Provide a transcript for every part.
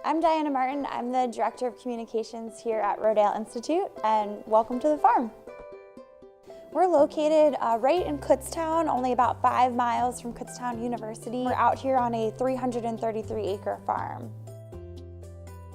I'm Diana Martin. I'm the Director of Communications here at Rodale Institute, and welcome to the farm. We're located right in Kutztown, only about 5 miles from Kutztown University. We're out here on a 333-acre farm.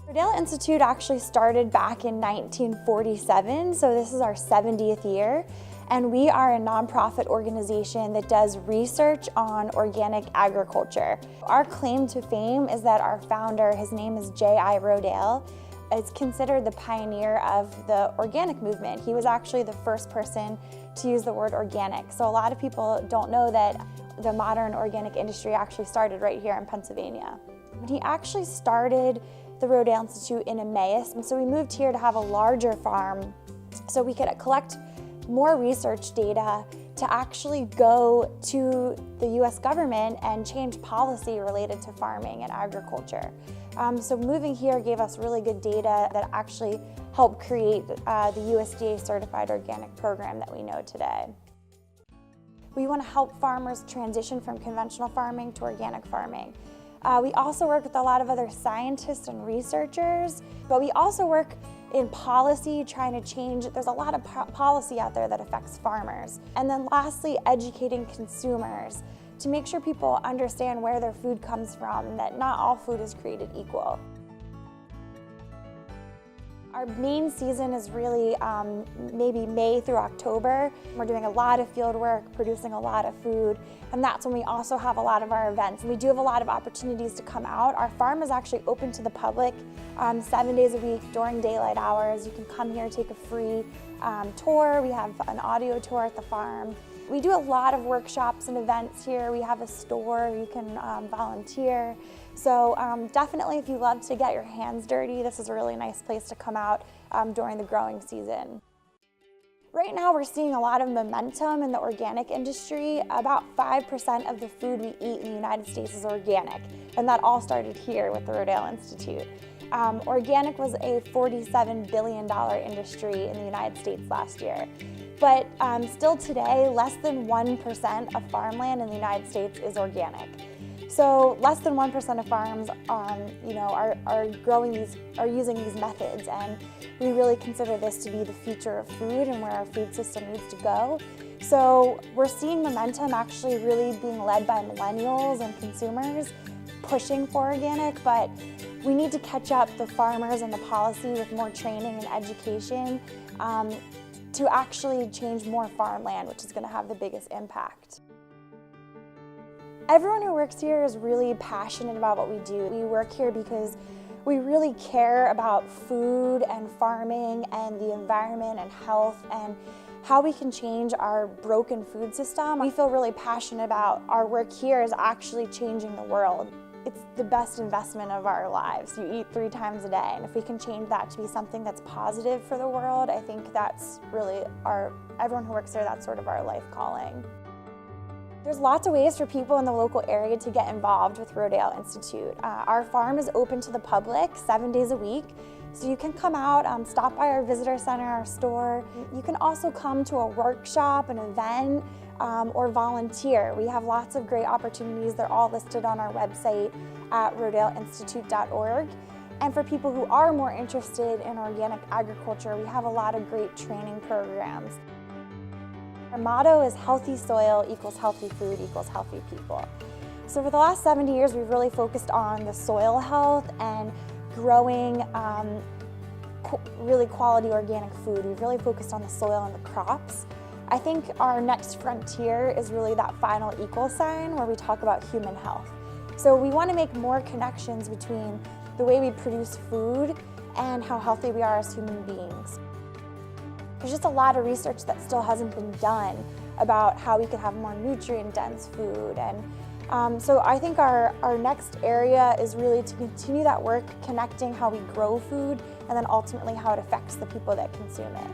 Rodale Institute actually started back in 1947, so this is our 70th year. And we are a nonprofit organization that does research on organic agriculture. Our claim to fame is that our founder, his name is J.I. Rodale, is considered the pioneer of the organic movement. He was actually the first person to use the word organic. So a lot of people don't know that the modern organic industry actually started right here in Pennsylvania. But he actually started the Rodale Institute in Emmaus, and so we moved here to have a larger farm so we could collect more research data to actually go to the U.S. government and change policy related to farming and agriculture. So moving here gave us really good data that actually helped create the USDA certified organic program that we know today. We want to help farmers transition from conventional farming to organic farming. We also work with a lot of other scientists and researchers, but we also work in policy, trying to change. There's a lot of policy out there that affects farmers. And then lastly, educating consumers to make sure people understand where their food comes from and that not all food is created equal. Our main season is really maybe May through October. We're doing a lot of field work, producing a lot of food, and that's when we also have a lot of our events. We do have a lot of opportunities to come out. Our farm is actually open to the public 7 days a week during daylight hours. You can come here, take a free tour. We have an audio tour at the farm. We do a lot of workshops and events here. We have a store, you can volunteer. So definitely if you love to get your hands dirty, this is a really nice place to come out during the growing season. Right now we're seeing a lot of momentum in the organic industry. About 5% of the food we eat in the United States is organic, and that all started here with the Rodale Institute. Organic was a $47 billion industry in the United States last year. But still today, less than 1% of farmland in the United States is organic. So less than 1% of farms are using these methods, and we really consider this to be the future of food and where our food system needs to go. So we're seeing momentum actually really being led by millennials and consumers pushing for organic, but we need to catch up the farmers and the policy with more training and education to actually change more farmland, which is going to have the biggest impact. Everyone who works here is really passionate about what we do. We work here because we really care about food and farming and the environment and health and how we can change our broken food system. We feel really passionate about our work here is actually changing the world. It's the best investment of our lives. You eat 3 times a day, and if we can change that to be something that's positive for the world, I think that's really everyone who works there, that's sort of our life calling. There's lots of ways for people in the local area to get involved with Rodale Institute. Our farm is open to the public 7 days a week, so you can come out, stop by our visitor center, our store. You can also come to a workshop, an event, or volunteer. We have lots of great opportunities. They're all listed on our website at rodaleinstitute.org. And for people who are more interested in organic agriculture, we have a lot of great training programs. Our motto is healthy soil equals healthy food equals healthy people. So for the last 70 years, we've really focused on the soil health and growing really quality organic food. We've really focused on the soil and the crops. I think our next frontier is really that final equal sign where we talk about human health. So we want to make more connections between the way we produce food and how healthy we are as human beings. There's just a lot of research that still hasn't been done about how we could have more nutrient-dense food. And so I think our next area is really to continue that work, connecting how we grow food and then ultimately how it affects the people that consume it.